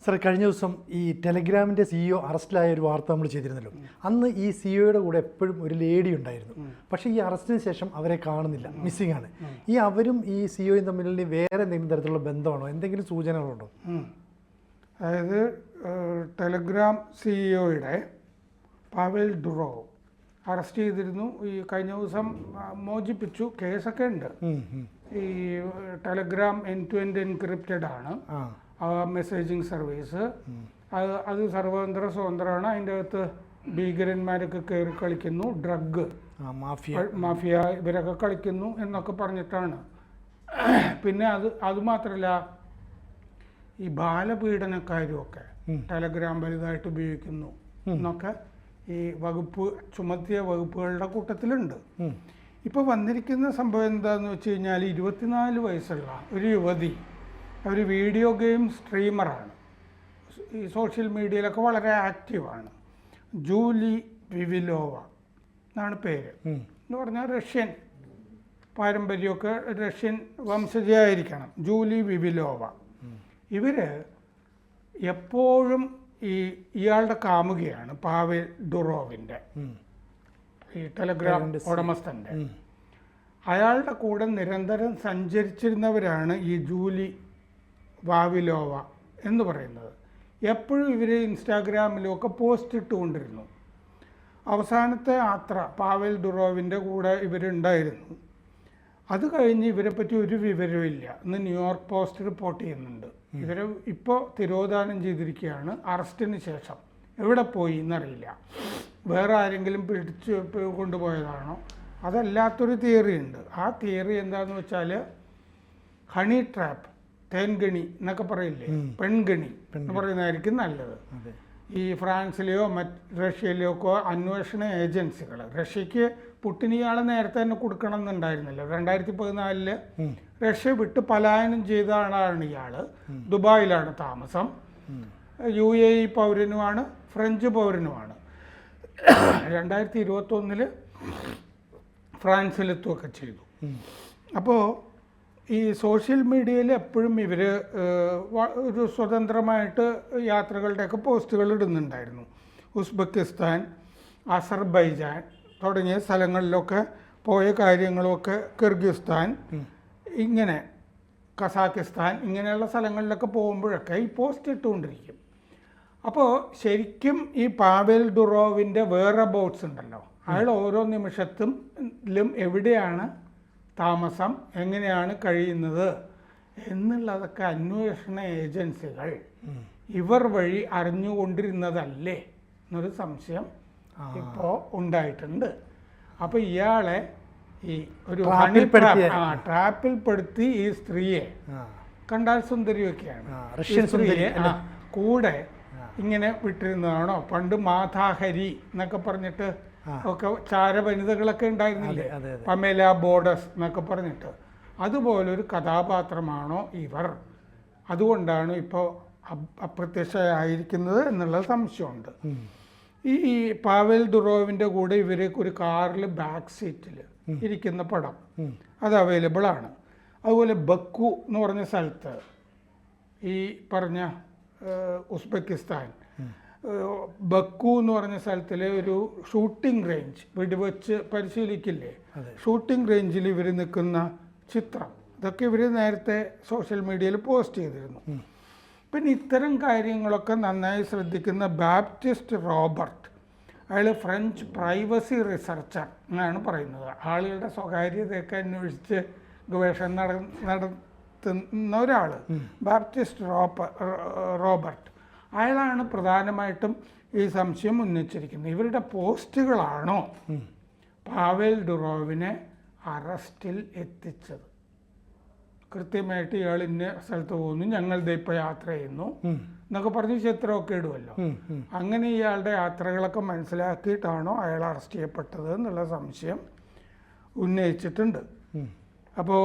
Sir, കഴിഞ്ഞ ദിവസം ഈ ടെലഗ്രാമിൻ്റെ CEO അറസ്റ്റിലായ ഒരു വാർത്ത നമ്മൾ ചെയ്തിരുന്നല്ലോ. അന്ന് ഈ CEOയുടെ കൂടെ എപ്പോഴും ഒരു ലേഡി ഉണ്ടായിരുന്നു. പക്ഷേ ഈ അറസ്റ്റിന് ശേഷം അവരെ കാണുന്നില്ല, മിസ്സിംഗ് ആണ്. ഈ അവരും ഈ CEOയും തമ്മിൽ വേറെ എന്തെങ്കിലും തരത്തിലുള്ള ബന്ധമാണോ, എന്തെങ്കിലും സൂചനകളുണ്ടോ? അതായത് ടെലഗ്രാം സിഇഒയുടെ പാവൽ ഡുറോവ് അറസ്റ്റ് ചെയ്തിരുന്നു. ഈ കഴിഞ്ഞ ദിവസം മോചിപ്പിച്ചു. കേസൊക്കെ ഉണ്ട്. ഈ Telegram end to end encrypted ആണ് മെസ്സേജിങ് സർവീസ്. അത് സർവതന്ത്ര സ്വതന്ത്രമാണ്. അതിൻ്റെ അകത്ത് ഭീകരന്മാരൊക്കെ കയറി കളിക്കുന്നു, ഡ്രഗ് മാഫിയ ഇവരൊക്കെ കളിക്കുന്നു എന്നൊക്കെ പറഞ്ഞിട്ടാണ്. പിന്നെ അതുമാത്രമല്ല, ഈ ബാലപീഡനക്കാരുമൊക്കെ ടെലഗ്രാം വലുതായിട്ട് ഉപയോഗിക്കുന്നു എന്നൊക്കെ ഈ ചുമത്തിയ വകുപ്പുകളുടെ കൂട്ടത്തിലുണ്ട്. ഇപ്പോൾ വന്നിരിക്കുന്ന സംഭവം എന്താണെന്ന് വെച്ച് കഴിഞ്ഞാൽ, 24 വയസ്സുള്ള ഒരു യുവതി, അവർ വീഡിയോ ഗെയിം സ്ട്രീമറാണ്. ഈ സോഷ്യൽ മീഡിയയിലൊക്കെ വളരെ ആക്റ്റീവാണ്. ജൂലി വിവിലോവ എന്നാണ് പേര്. എന്ന് പറഞ്ഞാൽ റഷ്യൻ പാരമ്പര്യമൊക്കെ, റഷ്യൻ വംശജയായിരിക്കണം. ജൂലി വിവിലോവ. ഇവർ എപ്പോഴും ഇയാളുടെ കാമുകയാണ്, പാവൽ ഡുറോവിൻ്റെ, ഈ ടെലഗ്രാം ഉടമസ്ഥൻ്റെ. അയാളുടെ കൂടെ നിരന്തരം സഞ്ചരിച്ചിരുന്നവരാണ് ഈ ജൂലി വാവിലോവ എന്ന് പറയുന്നത്. എപ്പോഴും ഇവർ ഇൻസ്റ്റാഗ്രാമിലൊക്കെ പോസ്റ്റ് ഇട്ടുകൊണ്ടിരുന്നു. അവസാനത്തെ യാത്ര പാവൽ ഡുറോവിൻ്റെ കൂടെ ഇവരുണ്ടായിരുന്നു. അത് കഴിഞ്ഞ് ഇവരെപ്പറ്റി ഒരു വിവരമില്ല എന്ന് ന്യൂയോർക്ക് പോസ്റ്റ് റിപ്പോർട്ട് ചെയ്യുന്നുണ്ട്. ഇവരെ ഇപ്പോൾ തിരോധാനം ചെയ്തിരിക്കുകയാണ് അറസ്റ്റിന് ശേഷം. എവിടെ പോയി എന്നറിയില്ല. വേറെ ആരെങ്കിലും പിടിച്ച് കൊണ്ടുപോയതാണോ? അതല്ലാത്തൊരു തിയറി ഉണ്ട്. ആ തിയറി എന്താണെന്ന് വെച്ചാൽ, ഹണി ട്രാപ്പ്, തേൻഗണി എന്നൊക്കെ പറയില്ലേ, പെൺഗണി എന്ന് പറയുന്നതായിരിക്കും നല്ലത്. ഈ ഫ്രാൻസിലെയോ റഷ്യയിലെയോ ഒക്കെ അന്വേഷണ ഏജൻസികൾ, റഷ്യക്ക് പുട്ടിന് ഇയാളെ നേരത്തെ തന്നെ കൊടുക്കണം എന്നുണ്ടായിരുന്നില്ല. 2014 റഷ്യ വിട്ട് പലായനം ചെയ്ത ആളാണ് ഇയാൾ. ദുബായിലാണ് താമസം. UAE പൗരനുമാണ്, French പൗരനുമാണ്. 2021 ഫ്രാൻസിലെത്തുകയൊക്കെ ചെയ്തു. അപ്പോൾ ഈ സോഷ്യൽ മീഡിയയിൽ എപ്പോഴും ഇവർ ഒരു സ്വതന്ത്രമായിട്ട് യാത്രകളുടെയൊക്കെ പോസ്റ്റുകൾ ഇടുന്നുണ്ടായിരുന്നു. ഉസ്ബെക്കിസ്ഥാൻ, അസർബൈജാൻ തുടങ്ങിയ സ്ഥലങ്ങളിലൊക്കെ പോയ കാര്യങ്ങളൊക്കെ, കിർഗിസ്ഥാൻ, ഇങ്ങനെ കസാക്കിസ്ഥാൻ, ഇങ്ങനെയുള്ള സ്ഥലങ്ങളിലൊക്കെ പോകുമ്പോഴൊക്കെ ഈ പോസ്റ്റ് ഇട്ടുകൊണ്ടിരിക്കും. അപ്പോൾ ശരിക്കും ഈ പാവൽ ഡുറോവിൻ്റെ വേറെ ബോട്ട്സ് ഉണ്ടല്ലോ, അയാൾ ഓരോ നിമിഷത്തിലും എവിടെയാണ് താമസം, എങ്ങനെയാണ് കഴിയുന്നത് എന്നുള്ളതൊക്കെ അന്വേഷണ ഏജൻസികൾ ഇവർ വഴി അറിഞ്ഞുകൊണ്ടിരുന്നതല്ലേ എന്നൊരു സംശയം ഇപ്പോൾ ഉണ്ടായിട്ടുണ്ട്. അപ്പോൾ ഇയാളെ ഈ ഒരു ട്രാപ്പിൽപ്പെടുത്തി ഈ സ്ത്രീയെ, കണ്ടാൽ സുന്ദരിയൊക്കെയാണ്, സ്ത്രീയെ കൂടെ ഇങ്ങനെ വിട്ടിരുന്നതാണോ? പണ്ട് മാതാഹരി എന്നൊക്കെ പറഞ്ഞിട്ട് ഒക്കെ ചാരവനിതകളൊക്കെ ഉണ്ടായിരുന്നില്ലേ, പമേല ബോർഡസ് എന്നൊക്കെ പറഞ്ഞിട്ട്, അതുപോലൊരു കഥാപാത്രമാണോ ഇവർ? അതുകൊണ്ടാണ് ഇപ്പോൾ അപ്രത്യക്ഷമായിരിക്കുന്നത് എന്നുള്ള സംശയമുണ്ട്. ഈ പാവൽ ഡുറോവിൻ്റെ കൂടെ ഇവർ ഒരു കാറിൽ ബാക്ക് സീറ്റിൽ ഇരിക്കുന്ന പടം അത് അവൈലബിൾ ആണ്. അതുപോലെ ബക്കു എന്ന് പറഞ്ഞ സ്ഥലത്ത്, ഈ പറഞ്ഞ ഉസ്ബെക്കിസ്ഥാൻ, ബക്കു എന്ന് പറഞ്ഞ സ്ഥലത്തിലെ ഒരു ഷൂട്ടിംഗ് റേഞ്ച്, വെടിവെച്ച് പരിശീലിക്കില്ലേ, ഷൂട്ടിംഗ് റേഞ്ചിൽ ഇവർ നിൽക്കുന്ന ചിത്രം, ഇതൊക്കെ ഇവർ നേരത്തെ സോഷ്യൽ മീഡിയയിൽ പോസ്റ്റ് ചെയ്തിരുന്നു. പിന്നെ ഇത്തരം കാര്യങ്ങളൊക്കെ നന്നായി ശ്രദ്ധിക്കുന്ന ബാപ്റ്റിസ്റ്റ് റോബർട്ട്, അയാൾ ഫ്രഞ്ച് പ്രൈവസി റിസർച്ചർ എന്നാണ് പറയുന്നത്. ആളുകളുടെ സ്വകാര്യതയൊക്കെ അന്വേഷിച്ച് ഗവേഷണം നടത്തുന്ന ഒരാൾ, ബാപ്റ്റിസ്റ്റ് റോബർട്ട്, അയാളാണ് പ്രധാനമായിട്ടും ഈ സംശയം ഉന്നയിച്ചിരിക്കുന്നത്. ഇവരുടെ പോസ്റ്റുകളാണോ പാവൽ ഡുറോവിനെ അറസ്റ്റിൽ എത്തിച്ചത്? കൃത്യമായിട്ട് ഇയാൾ ഇന്ന സ്ഥലത്ത് പോകുന്നു, ഞങ്ങൾ ഇപ്പോൾ യാത്ര ചെയ്യുന്നു എന്നൊക്കെ പറഞ്ഞ് ചിത്രമൊക്കെ ഇടുമല്ലോ. അങ്ങനെ ഇയാളുടെ യാത്രകളൊക്കെ മനസ്സിലാക്കിയിട്ടാണോ അയാൾ അറസ്റ്റ് ചെയ്യപ്പെട്ടത് എന്നുള്ള സംശയം ഉന്നയിച്ചിട്ടുണ്ട്. അപ്പോൾ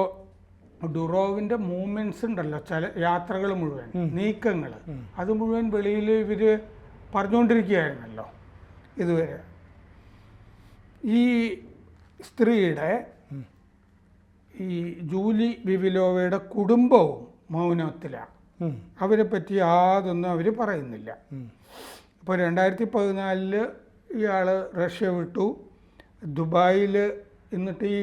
ഡുറോവിൻ്റെ മൂവ്മെൻറ്റ്സ് ഉണ്ടല്ലോ, ചില യാത്രകൾ മുഴുവൻ, നീക്കങ്ങൾ, അത് മുഴുവൻ വെളിയിൽ ഇവർ പറഞ്ഞുകൊണ്ടിരിക്കുകയായിരുന്നല്ലോ ഇതുവരെ. ഈ സ്ത്രീയുടെ, ഈ ജൂലി വിവിലോവയുടെ കുടുംബവും മൗനത്തിലാണ്. അവരെ പറ്റി യാതൊന്നും അവർ പറയുന്നില്ല. അപ്പോൾ 2014 ഇയാൾ റഷ്യ വിട്ടു, ദുബായിൽ എന്നിട്ട് ഈ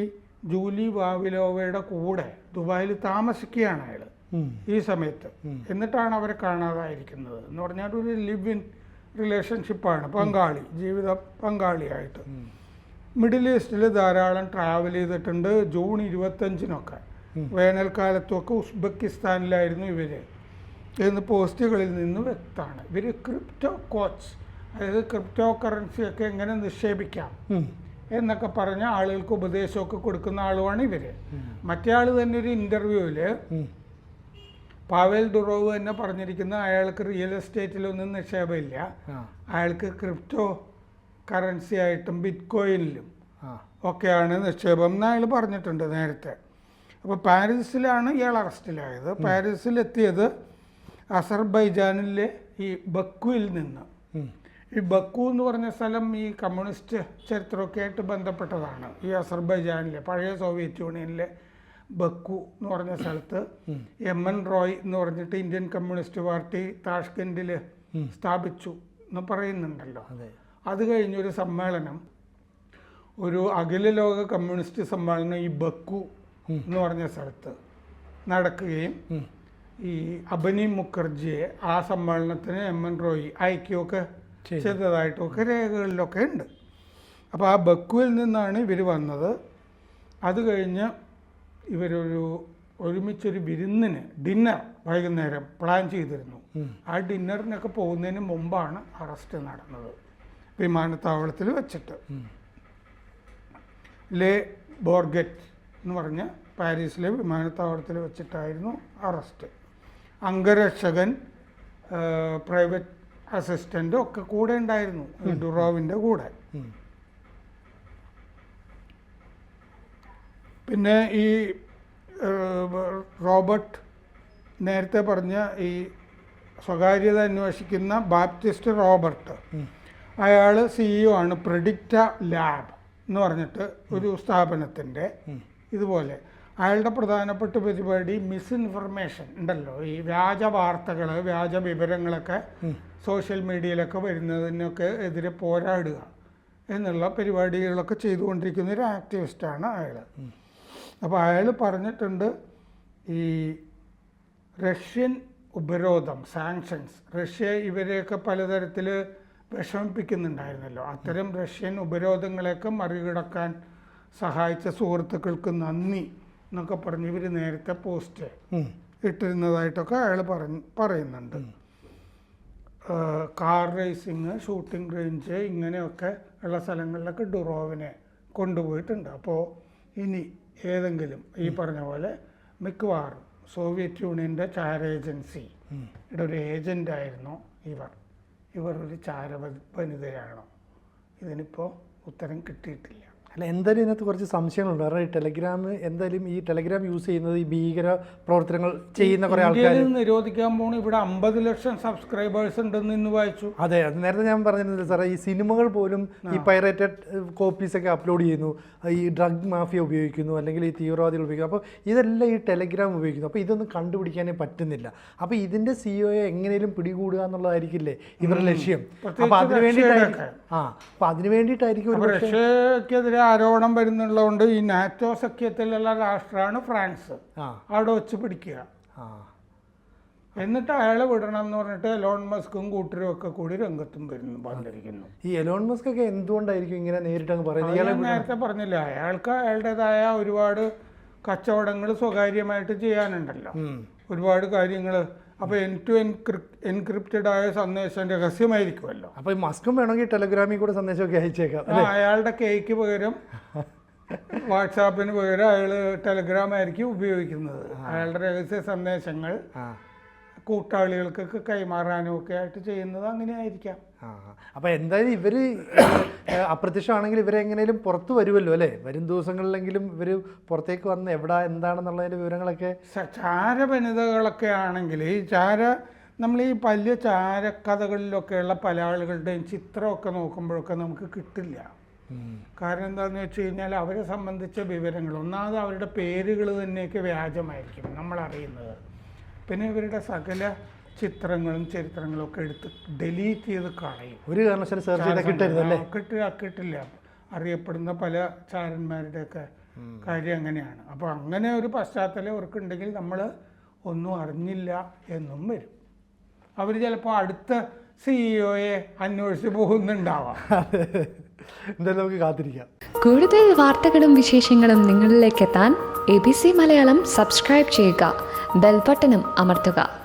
ജൂലി വാവിലോവയുടെ കൂടെ ദുബായിൽ താമസിക്കുകയാണ് അയാൾ ഈ സമയത്ത്. എന്നിട്ടാണ് അവരെ കാണാതായിരിക്കുന്നത്. എന്ന് പറഞ്ഞാൽ ഒരു ലിവ് ഇൻ റിലേഷൻഷിപ്പാണ്, പങ്കാളി, ജീവിത പങ്കാളിയായിട്ട്. മിഡിൽ ഈസ്റ്റിൽ ധാരാളം ട്രാവൽ ചെയ്തിട്ടുണ്ട്. ജൂൺ 25 വേനൽക്കാലത്തുമൊക്കെ ഉസ്ബെക്കിസ്ഥാനിലായിരുന്നു ഇവർ എന്ന് പോസ്റ്റുകളിൽ നിന്ന് വ്യക്തമാണ്. ഇവർ ക്രിപ്റ്റോ കോച്ച്, അതായത് ക്രിപ്റ്റോ കറൻസിയൊക്കെ എങ്ങനെ നിക്ഷേപിക്കാം എന്നൊക്കെ പറഞ്ഞ ആളുകൾക്ക് ഉപദേശമൊക്കെ കൊടുക്കുന്ന ആളുമാണ് ഇവർ. മറ്റേ ആൾ തന്നെ ഒരു ഇൻ്റർവ്യൂവിൽ പാവേൽ ദുറോവ് തന്നെ പറഞ്ഞിരിക്കുന്ന അയാൾക്ക് റിയൽ എസ്റ്റേറ്റിലൊന്നും നിക്ഷേപമില്ല, അയാൾക്ക് ക്രിപ്റ്റോ കറൻസി ആയിട്ടും ബിറ്റ് കോയിനിലും ഒക്കെയാണ് നിക്ഷേപം എന്ന് അയാൾ പറഞ്ഞിട്ടുണ്ട് നേരത്തെ. അപ്പോൾ പാരീസിലാണ് ഇയാൾ അറസ്റ്റിലായത്. പാരീസിലെത്തിയത് അസർബൈജാനിലെ ഈ ബക്കുവിൽ നിന്ന്. ഈ ബക്കു എന്ന് പറഞ്ഞ സ്ഥലം ഈ കമ്മ്യൂണിസ്റ്റ് ചരിത്രമൊക്കെ ആയിട്ട് ബന്ധപ്പെട്ടതാണ്. ഈ അസർബൈജാനിലെ പഴയ സോവിയറ്റ് യൂണിയനിലെ ബക്കു എന്ന് പറഞ്ഞ സ്ഥലത്ത് എം.എൻ. റോയ് എന്ന് പറഞ്ഞിട്ട് ഇന്ത്യൻ കമ്മ്യൂണിസ്റ്റ് പാർട്ടി താഷ്കെൻഡിൽ സ്ഥാപിച്ചു എന്ന് പറയുന്നുണ്ടല്ലോ. അത് കഴിഞ്ഞൊരു സമ്മേളനം, ഒരു അഖില ലോക കമ്മ്യൂണിസ്റ്റ് സമ്മേളനം ഈ ബക്കു എന്ന് പറഞ്ഞ സ്ഥലത്ത് നടക്കുകയും ഈ അബനി മുഖർജിയെ ആ സമ്മേളനത്തിന് എം.എൻ. റോയ് അയക്കുകയൊക്കെ ചെയ്തതായിട്ടൊക്കെ രേഖകളിലൊക്കെ ഉണ്ട്. അപ്പോൾ ആ ബക്കുവിൽ നിന്നാണ് ഇവർ വന്നത്. അത് കഴിഞ്ഞ് ഇവരൊരു ഒരുമിച്ചൊരു വിരുന്നിന്, ഡിന്നർ വൈകുന്നേരം പ്ലാൻ ചെയ്തിരുന്നു. ആ ഡിന്നറിനൊക്കെ പോകുന്നതിന് മുമ്പാണ് അറസ്റ്റ് നടന്നത്, വിമാനത്താവളത്തിൽ വെച്ചിട്ട്. ലേ ബോർഗറ്റ് എന്ന് പറഞ്ഞ പാരീസിലെ വിമാനത്താവളത്തിൽ വെച്ചിട്ടായിരുന്നു അറസ്റ്റ്. അംഗരക്ഷകൻ, പ്രൈവറ്റ് അസിസ്റ്റൻ്റ് ഒക്കെ കൂടെ ഉണ്ടായിരുന്നു ഡുറോവിൻ്റെ കൂടെ. പിന്നെ ഈ റോബർട്ട് നേരത്തെ പറഞ്ഞ ഈ സ്വകാര്യത അന്വേഷിക്കുന്ന ബാപ്റ്റിസ്റ്റ് റോബർട്ട്, അയാൾ CEO ആണ് പ്രെഡിക്റ്റ ലാബ് എന്ന് പറഞ്ഞിട്ട് ഒരു സ്ഥാപനത്തിൻ്റെ. ഇതുപോലെ അയാളുടെ പ്രധാനപ്പെട്ട പരിപാടി മിസ്ഇൻഫർമേഷൻ ഉണ്ടല്ലോ, ഈ വ്യാജ വാർത്തകൾ, വ്യാജ വിവരങ്ങളൊക്കെ സോഷ്യൽ മീഡിയയിലൊക്കെ വരുന്നതിനൊക്കെ എതിരെ പോരാടുക എന്നുള്ള പരിപാടികളൊക്കെ ചെയ്തുകൊണ്ടിരിക്കുന്ന ഒരു ആക്ടിവിസ്റ്റാണ് അയാൾ. അപ്പോൾ അയാൾ പറഞ്ഞിട്ടുണ്ട് ഈ റഷ്യൻ ഉപരോധം, സാങ്ഷൻസ്, റഷ്യ ഇവരെയൊക്കെ പലതരത്തിൽ വിഷമിപ്പിക്കുന്നുണ്ടായിരുന്നല്ലോ, അത്തരം റഷ്യൻ ഉപരോധങ്ങളെയൊക്കെ മറികടക്കാൻ സഹായിച്ച സുഹൃത്തുക്കൾക്ക് നന്ദി എന്നൊക്കെ പറഞ്ഞ് ഇവർ നേരത്തെ പോസ്റ്റ് ഇട്ടിരുന്നതായിട്ടൊക്കെ അയാൾ പറയുന്നുണ്ട്. കാർ റേസിങ്, ഷൂട്ടിംഗ് റേഞ്ച്, ഇങ്ങനെയൊക്കെ ഉള്ള സ്ഥലങ്ങളിലൊക്കെ ഡുറോവിനെ കൊണ്ടുപോയിട്ടുണ്ട്. അപ്പോൾ ഇനി ഏതെങ്കിലും ഈ പറഞ്ഞ പോലെ മിക്കവാറും സോവിയറ്റ് യൂണിയൻ്റെ ചാര ഏജൻസിയുടെ ഒരു ഏജൻ്റായിരുന്നു ഇവർ ഒരു ചാരവനിതയാണോ? ഇതിനിപ്പോൾ ഉത്തരം കിട്ടിയിട്ടില്ല. അല്ല, എന്തായാലും ഇതിനകത്ത് കുറച്ച് സംശയങ്ങളുണ്ട്. കാരണം ഈ ടെലഗ്രാം, എന്തായാലും ഈ ടെലഗ്രാം യൂസ് ചെയ്യുന്നത് ഈ ഭീകര പ്രവർത്തനങ്ങൾ ചെയ്യുന്ന കുറേ ആൾക്കാർ നിരോധിക്കാൻ പോണു. ഇവിടെ 50 ലക്ഷം സബ്സ്ക്രൈബേഴ്സ് ഉണ്ടെന്ന് ഇന്ന് വായിച്ചു. അതെ, അത് നേരത്തെ ഞാൻ പറഞ്ഞിരുന്നില്ല സാറേ, ഈ സിനിമകൾ പോലും ഈ പൈറേറ്റഡ് കോപ്പീസൊക്കെ അപ്ലോഡ് ചെയ്യുന്നു, ഈ ഡ്രഗ് മാഫിയ ഉപയോഗിക്കുന്നു, അല്ലെങ്കിൽ ഈ തീവ്രവാദികൾ ഉപയോഗിക്കുന്നു. അപ്പോൾ ഇതെല്ലാം ഈ ടെലഗ്രാം ഉപയോഗിക്കുന്നു. അപ്പോൾ ഇതൊന്നും കണ്ടുപിടിക്കാനേ പറ്റുന്നില്ല. അപ്പോൾ ഇതിൻ്റെ CEOയെ എങ്ങനെയും പിടികൂടുക എന്നുള്ളതായിരിക്കില്ലേ ഇവരുടെ ലക്ഷ്യം. അപ്പോൾ അതിന് വേണ്ടിയിട്ടായിരിക്കും റഷ്യക്കെതിരെ ആരോപണം വരുന്നുള്ളതുകൊണ്ട് ഈ നാറ്റോ സഖ്യത്തിലുള്ള രാഷ്ട്രമാണ് ഫ്രാൻസ്, അവിടെ വെച്ച് പിടിക്കുക. എന്നിട്ട് അയാളെ വിടണം എന്ന് പറഞ്ഞിട്ട് എലോൺ മസ്കും കൂട്ടരും ഒക്കെ കൂടി രംഗത്തും വന്നിരിക്കുന്നു. ഈ എലോൺ മസ്ക് ഒക്കെ എന്തുകൊണ്ടായിരിക്കും ഇങ്ങനെ നേരിട്ടങ്ങ് പറയുന്നത്? നേരത്തെ പറഞ്ഞില്ല, അയാൾക്ക് അയാളുടേതായ ഒരുപാട് കച്ചവടങ്ങൾ സ്വകാര്യമായിട്ട് ചെയ്യാനുണ്ടല്ലോ, ഒരുപാട് കാര്യങ്ങൾ. അപ്പോൾ എൻക്രിപ്റ്റഡ് ആയ സന്ദേശം രഹസ്യമായിരിക്കുമല്ലോ. അപ്പോൾ മസ്കും വേണമെങ്കിൽ ടെലഗ്രാമിൽ കൂടെ സന്ദേശമൊക്കെ അയച്ചേക്കാം. അയാളുടെ കേക്ക് പകരം, വാട്സാപ്പിന് പകരം അയാൾ ടെലഗ്രാം ആയിരിക്കും ഉപയോഗിക്കുന്നത്. അയാളുടെ രഹസ്യ സന്ദേശങ്ങൾ കൂട്ടാളികൾക്കൊക്കെ കൈമാറാനും ഒക്കെ ആയിട്ട് ചെയ്യുന്നത് അങ്ങനെ ആയിരിക്കാം. അപ്പോൾ എന്തായാലും ഇവർ അപ്രത്യക്ഷമാണെങ്കിൽ ഇവരെ എങ്ങനെയും പുറത്ത് വരുമല്ലോ അല്ലേ? വരും ദിവസങ്ങളിലെങ്കിലും ഇവർ പുറത്തേക്ക് വന്ന് എവിടെ എന്താണെന്നുള്ളതിൻ്റെ വിവരങ്ങളൊക്കെ. ചാരവനിതകളൊക്കെ ആണെങ്കിൽ ഈ നമ്മൾ ഈ വലിയ ചാരക്കഥകളിലൊക്കെയുള്ള പല ആളുകളുടെയും ചിത്രമൊക്കെ നോക്കുമ്പോഴൊക്കെ നമുക്ക് കിട്ടില്ല. കാരണം എന്താണെന്ന് വെച്ച് കഴിഞ്ഞാൽ അവരെ സംബന്ധിച്ച വിവരങ്ങൾ, ഒന്നാമത് അവരുടെ പേരുകൾ തന്നെയൊക്കെ വ്യാജമായിരിക്കും നമ്മളറിയുന്നത്. പിന്നെ ഇവരുടെ സകല ചിത്രങ്ങളും ചരിത്രങ്ങളും ഒക്കെ എടുത്ത് ഡിലീറ്റ് ചെയ്ത് കളയും. ഒരു കാരണവശാലും സെർച്ച് ചെയ്താൽ കിട്ടരുതല്ലേ? കിട്ടില്ല. അറിയപ്പെടുന്ന പല ചാരന്മാരുടെയൊക്കെ കാര്യം അങ്ങനെയാണ്. അപ്പോൾ അങ്ങനെ ഒരു പശ്ചാത്തലം അവർക്കുണ്ടെങ്കിൽ നമ്മൾ ഒന്നും അറിഞ്ഞില്ല എന്നും വരും. അവർ ചിലപ്പോൾ അടുത്ത സിഇഒയെ അന്വേഷിച്ച് പോകുന്നുണ്ടാവാം. എന്തായാലും നമുക്ക് കാത്തിരിക്കാം. കൂടുതൽ വാർത്തകളും വിശേഷങ്ങളും നിങ്ങളിലേക്ക് എത്താൻ ABC മലയാളം സബ്സ്ക്രൈബ് ചെയ്യുക, ബെൽബട്ടനും അമർത്തുക.